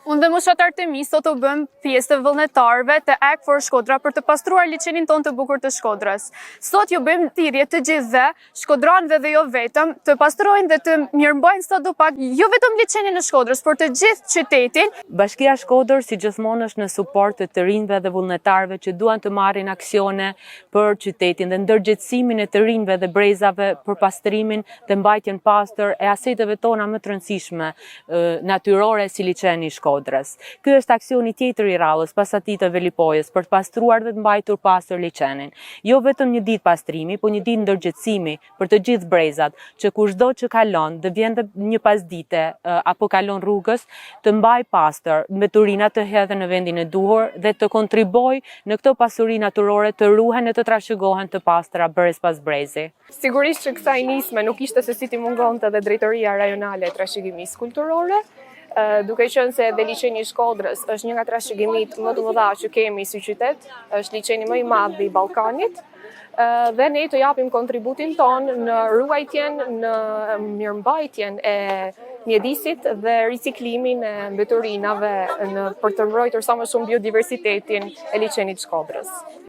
Unë dhe moshatar të mi sot u bëm pjesë të vullnetarëve të Act for Shkodra për të pastruar liçenin tonë të bukur të Shkodrës. Sot ju bëjmë thirrje të gjithëve, shkodranëve dhe jo vetëm, të pastrojnë dhe të mirëmbajnë sadopak jo vetëm liçenin e Shkodrës, por të gjithë qytetin. Bashkia Shkodër si gjithmonë është në suport të rinjve dhe vullnetarëve që duan të marrin aksione për qytetin dhe ndërgjegjësimin e të rinjve dhe brezave për pastrimin dhe mbajtjen pastër e aseteve tona më të rëndësishme natyrore si liçeni i Shkodrës. Ky është aksioni tjetër i radhës pas atij të Velipojës për të pastruar dhe të mbajtur pastër liçenin. Jo vetëm një ditë pastrimi, por një ditë ndërgjegjësimi për të gjithë brezat, që kushdo që kalon dhe vjen një pasdite apo kalon rrugës, të mbaj pastër, mbeturina të hedhen në vendin e duhur dhe të kontribojë në këtë pasuri natyrore të ruhen e të trashëgohen të pastra brez pas brezi. Sigurisht që kësaj nisme nuk ishte se si t'i mungonte dhe drejtoria rajonale e trashëgimisë kulturore, duke qenë se edhe liçeni i Shkodrës është një nga trashëgimit më të mëdha që kemi si qytet, është liçeni më i madh i Ballkanit, dhe ne të japim kontributin ton në ruajtjen, në mirëmbajtjen e mjedisit dhe riciklimin e mbeturinave për të mbrojtur sa më shumë biodiversitetin e liçenit të Shkodrës.